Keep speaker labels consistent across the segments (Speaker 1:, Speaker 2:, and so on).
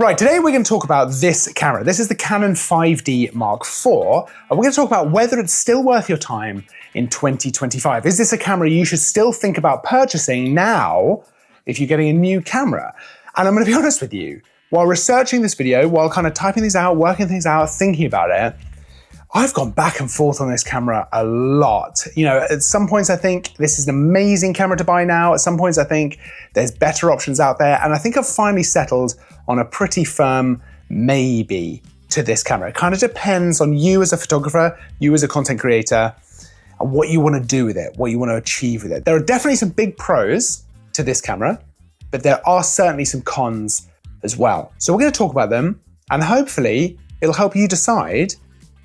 Speaker 1: Right, today we're going to talk about this camera. This is the Canon 5D Mark IV, and we're going to talk about whether it's still worth your time in 2025. Is this a camera you should still think about purchasing now if you're getting a new camera? And I'm going to be honest with you, while researching this video, while kind of typing things out, working things out, thinking about it, I've gone back and forth on this camera a lot. You know, at some points I think this is an amazing camera to buy now. At some points I think there's better options out there. And I think I've finally settled on a pretty firm maybe to this camera. It kind of depends on you as a photographer, you as a content creator, and what you want to do with it, what you want to achieve with it. There are definitely some big pros to this camera, but there are certainly some cons as well. So we're going to talk about them, and hopefully it'll help you decide,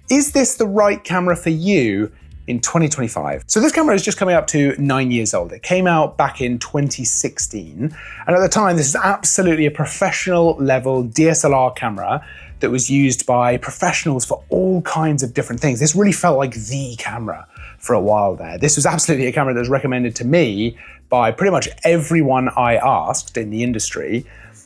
Speaker 1: is this the right camera for you in 2025? So this camera is just coming up to 9 years old. It came out back in 2016. And at the time, this is absolutely a professional level DSLR camera that was used by professionals for all kinds of different things. This really felt like the camera for a while there. This was absolutely a camera that was recommended to me by pretty much everyone I asked in the industry,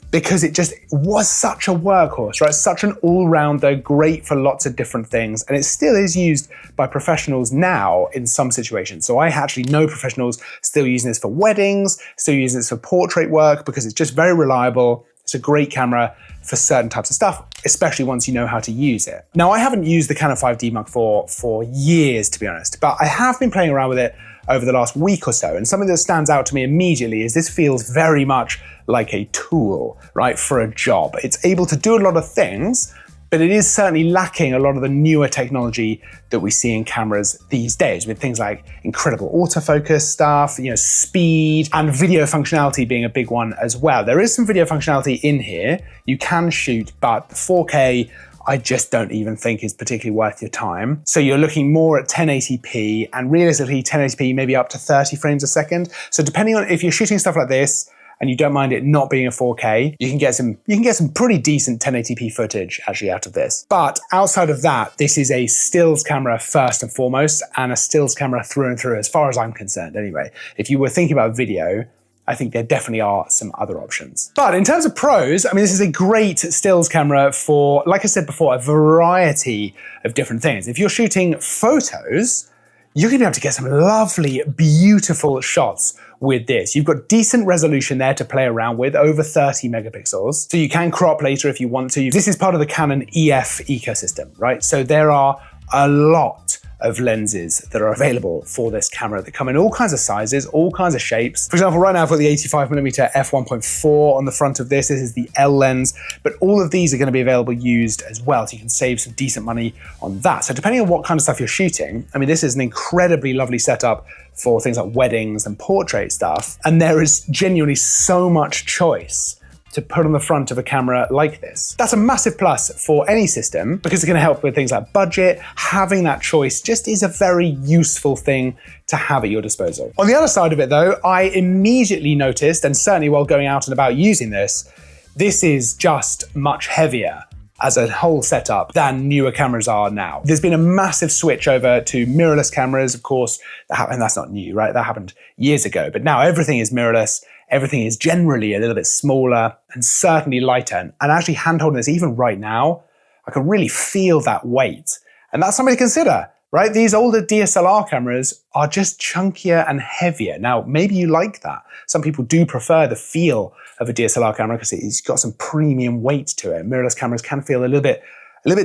Speaker 1: because it just was such a workhorse, right? Such an all-rounder, great for lots of different things. And it still is used by professionals now in some situations. So I actually know professionals still using this for weddings, still using this for portrait work, because it's just very reliable. It's a great camera for certain types of stuff, especially once you know how to use it. Now, I haven't used the Canon 5D Mark IV for years, to be honest, but I have been playing around with it over the last week or so. And something that stands out to me immediately is this feels very much like a tool, right, for a job. It's able to do a lot of things, but it is certainly lacking a lot of the newer technology that we see in cameras these days, with things like incredible autofocus stuff, you know, speed, and video functionality being a big one as well. There is some video functionality in here. You can shoot, but 4K, I just don't even think is particularly worth your time. So you're looking more at 1080p, and realistically 1080p maybe up to 30 frames a second. So depending on if you're shooting stuff like this and you don't mind it not being a 4K, you can get some pretty decent 1080p footage actually out of this. But outside of that, this is a stills camera first and foremost, and a stills camera through and through, as far as I'm concerned anyway. If you were thinking about video, I think there definitely are some other options. But in terms of pros, I mean, this is a great stills camera for, like I said before, a variety of different things. If you're shooting photos, you're gonna be able to get some lovely, beautiful shots with this. You've got decent resolution there to play around with, over 30 megapixels. So you can crop later if you want to. This is part of the Canon EF ecosystem, right? So there are a lot of lenses that are available for this camera that come in all kinds of sizes, all kinds of shapes. For example, right now I've got the 85mm f1.4 on the front of this. This is the L lens, but all of these are going to be available used as well, so you can save some decent money on that. So depending on what kind of stuff you're shooting, I mean, this is an incredibly lovely setup for things like weddings and portrait stuff, and there is genuinely so much choice to put on the front of a camera like this. That's a massive plus for any system, because it's going to help with things like budget. Having that choice just is a very useful thing to have at your disposal. On the other side of it though, I immediately noticed, and certainly while going out and about using this is just much heavier as a whole setup than newer cameras are now. There's been a massive switch over to mirrorless cameras, of course, and that's not new, right? That happened years ago, but now everything is mirrorless. Everything is generally a little bit smaller and certainly lighter. And actually hand-holding this, even right now, I can really feel that weight. And that's something to consider, right? These older DSLR cameras are just chunkier and heavier. Now, maybe you like that. Some people do prefer the feel of a DSLR camera because it's got some premium weight to it. Mirrorless cameras can feel a little bit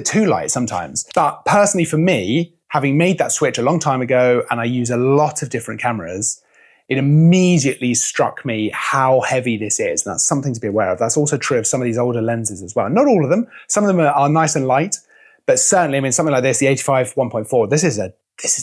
Speaker 1: too light sometimes. But personally for me, having made that switch a long time ago, and I use a lot of different cameras, it immediately struck me how heavy this is, and that's something to be aware of. That's also true of some of these older lenses as well. Not all of them. Some of them are nice and light, but certainly, I mean, something like this, the 85 1.4, this is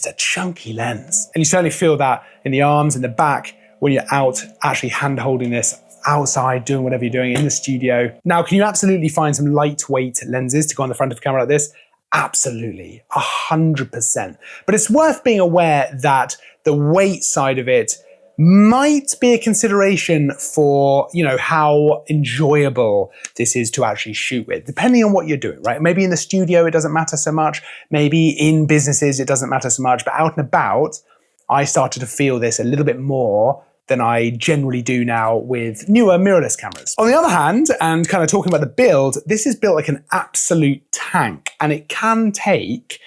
Speaker 1: a chunky lens. And you certainly feel that in the arms, in the back, when you're out actually hand-holding this outside, doing whatever you're doing in the studio. Now, can you absolutely find some lightweight lenses to go on the front of a camera like this? Absolutely, 100%. But it's worth being aware that the weight side of it might be a consideration for, you know, how enjoyable this is to actually shoot with, depending on what you're doing, right? Maybe in the studio, it doesn't matter so much. Maybe in businesses, it doesn't matter so much. But out and about, I started to feel this a little bit more than I generally do now with newer mirrorless cameras. On the other hand, and kind of talking about the build, this is built like an absolute tank, and it can take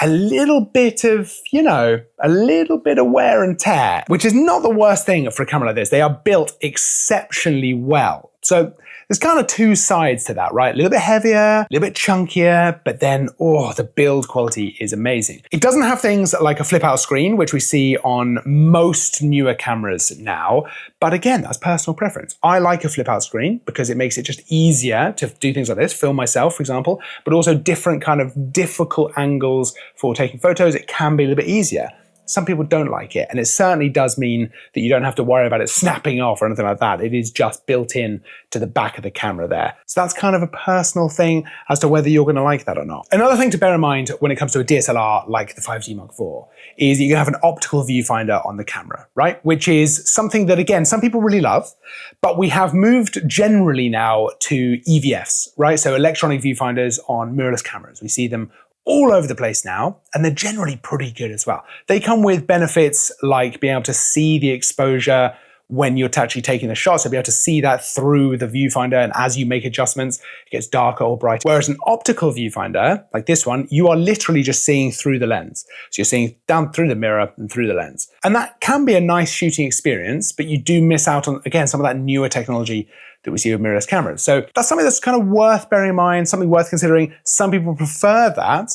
Speaker 1: a little bit of, a little bit of wear and tear, which is not the worst thing for a camera like this. They are built exceptionally well. So there's kind of two sides to that, right? A little bit heavier, a little bit chunkier, but then, the build quality is amazing. It doesn't have things like a flip out screen, which we see on most newer cameras now. But again, that's personal preference. I like a flip out screen because it makes it just easier to do things like this, film myself, for example, but also different kind of difficult angles for taking photos. It can be a little bit easier. Some people don't like it, and it certainly does mean that you don't have to worry about it snapping off or anything like that. It is just built in to the back of the camera there. So that's kind of a personal thing as to whether you're going to like that or not. Another thing to bear in mind when it comes to a DSLR like the 5D Mark IV is you can have an optical viewfinder on the camera, right? Which is something that, again, some people really love, but we have moved generally now to EVFs, right? So electronic viewfinders on mirrorless cameras. We see them all over the place now, and they're generally pretty good as well. They come with benefits like being able to see the exposure when you're actually taking the shot, so be able to see that through the viewfinder, and as you make adjustments, it gets darker or brighter. Whereas an optical viewfinder, like this one, you are literally just seeing through the lens. So you're seeing down through the mirror and through the lens. And that can be a nice shooting experience, but you do miss out on, again, some of that newer technology that we see with mirrorless cameras. So that's something that's kind of worth bearing in mind, something worth considering. Some people prefer that,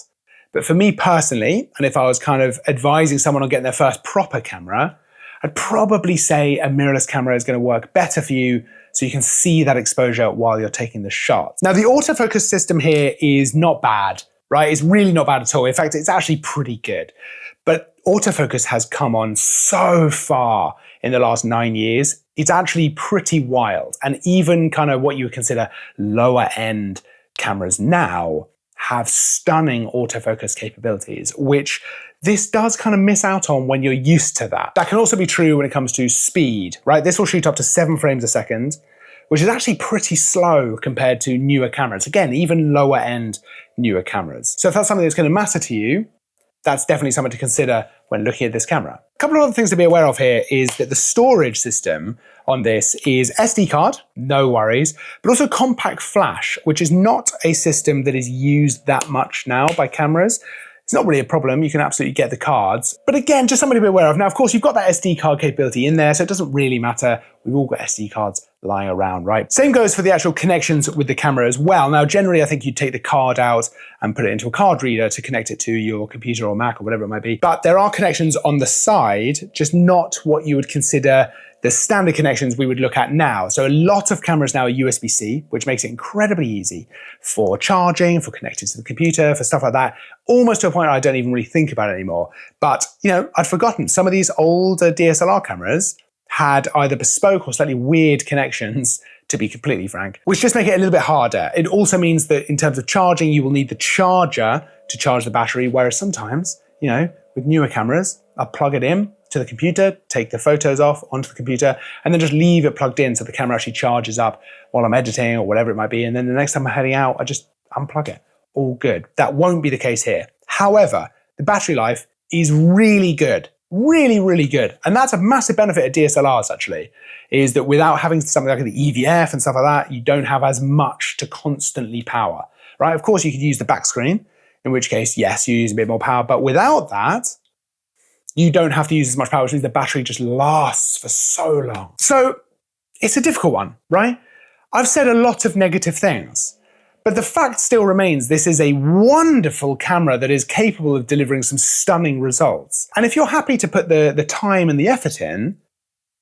Speaker 1: but for me personally, and if I was kind of advising someone on getting their first proper camera, I'd probably say a mirrorless camera is going to work better for you so you can see that exposure while you're taking the shot. Now, the autofocus system here is not bad, right? It's really not bad at all. In fact, it's actually pretty good. But autofocus has come on so far in the last 9 years. It's actually pretty wild. And even kind of what you would consider lower end cameras now have stunning autofocus capabilities, which this does kind of miss out on when you're used to that. That can also be true when it comes to speed, right? This will shoot up to 7 frames a second, which is actually pretty slow compared to newer cameras. Again, even lower end newer cameras. So if that's something that's going to matter to you, that's definitely something to consider when looking at this camera. A couple of other things to be aware of here is that the storage system on this is SD card, no worries, but also compact flash, which is not a system that is used that much now by cameras. It's not really a problem, you can absolutely get the cards. But again, just something to be aware of. Now, of course, you've got that SD card capability in there, so it doesn't really matter. We've all got SD cards lying around, right? Same goes for the actual connections with the camera as well. Now, generally, I think you'd take the card out and put it into a card reader to connect it to your computer or Mac or whatever it might be. But there are connections on the side, just not what you would consider the standard connections we would look at now. So a lot of cameras now are USB-C, which makes it incredibly easy for charging, for connecting to the computer, for stuff like that, almost to a point I don't even really think about it anymore. But, I'd forgotten some of these older DSLR cameras had either bespoke or slightly weird connections, to be completely frank, which just make it a little bit harder. It also means that in terms of charging, you will need the charger to charge the battery, whereas sometimes, with newer cameras, I'll plug it in to the computer, take the photos off onto the computer, and then just leave it plugged in so the camera actually charges up while I'm editing or whatever it might be. And then the next time I'm heading out, I just unplug it. All good. That won't be the case here. However, the battery life is really good. Really, really good. And that's a massive benefit of DSLRs, actually, is that without having something like the EVF and stuff like that, you don't have as much to constantly power, right? Of course, you could use the back screen, in which case, yes, you use a bit more power, but without that, you don't have to use as much power, which means the battery just lasts for so long. So it's a difficult one, right? I've said a lot of negative things, but the fact still remains this is a wonderful camera that is capable of delivering some stunning results. And if you're happy to put the time and the effort in,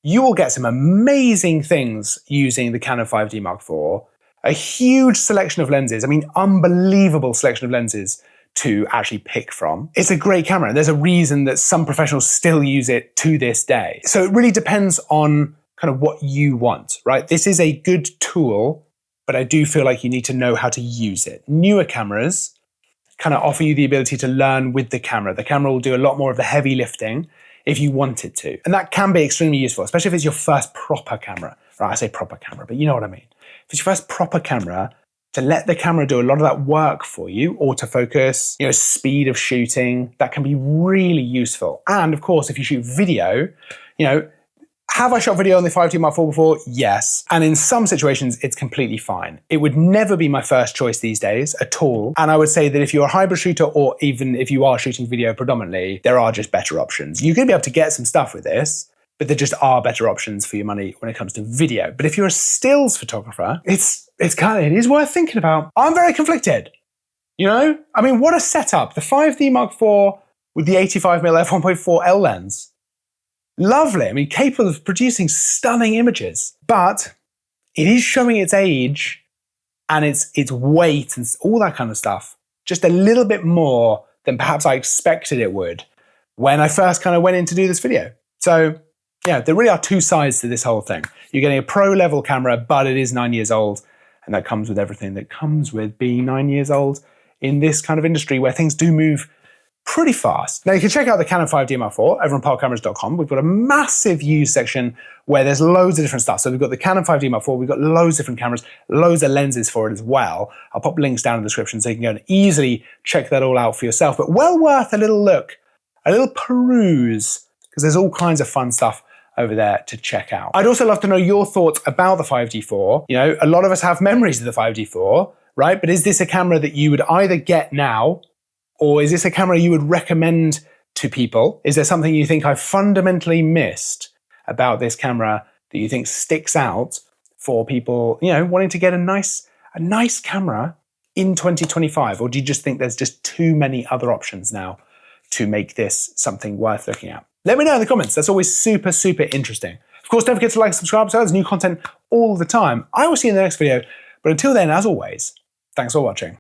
Speaker 1: you will get some amazing things using the Canon 5D Mark IV, a huge selection of lenses, unbelievable selection of lenses to actually pick from. It's a great camera, and there's a reason that some professionals still use it to this day. So it really depends on kind of what you want, right? This is a good tool, but I do feel like you need to know how to use it. Newer cameras kind of offer you the ability to learn with the camera. The camera will do a lot more of the heavy lifting if you want it to. And that can be extremely useful, especially if it's your first proper camera. Right, I say proper camera, but you know what I mean. If it's your first proper camera, to let the camera do a lot of that work for you, autofocus, speed of shooting, that can be really useful. And of course, if you shoot video, Have I shot video on the 5D Mark IV before? Yes. And in some situations, it's completely fine. It would never be my first choice these days at all. And I would say that if you're a hybrid shooter, or even if you are shooting video predominantly, there are just better options. You're going to be able to get some stuff with this, but there just are better options for your money when it comes to video. But if you're a stills photographer, it is worth thinking about. I'm very conflicted. You know? I mean, what a setup. The 5D Mark IV with the 85mm f1.4L lens. Lovely. I mean, capable of producing stunning images, but it is showing its age and its weight and all that kind of stuff just a little bit more than perhaps I expected it would when I first kind of went in to do this video. So yeah, there really are two sides to this whole thing. You're getting a pro level camera, but it is 9 years old, and that comes with everything that comes with being 9 years old in this kind of industry where things do move pretty fast. Now you can check out the Canon 5D Mark IV over on PowerCameras.com. We've got a massive used section where there's loads of different stuff. So we've got the Canon 5D Mark IV, we've got loads of different cameras, loads of lenses for it as well. I'll pop links down in the description so you can go and easily check that all out for yourself. But well worth a little look, a little peruse, because there's all kinds of fun stuff over there to check out. I'd also love to know your thoughts about the 5D4. You know, a lot of us have memories of the 5D4, right? But is this a camera that you would either get now, or is this a camera you would recommend to people? Is there something you think I've fundamentally missed about this camera that you think sticks out for people, you know, wanting to get a nice camera in 2025? Or do you just think there's just too many other options now to make this something worth looking at? Let me know in the comments. That's always super, super interesting. Of course, don't forget to like and subscribe so there's new content all the time. I will see you in the next video. But until then, as always, thanks for watching.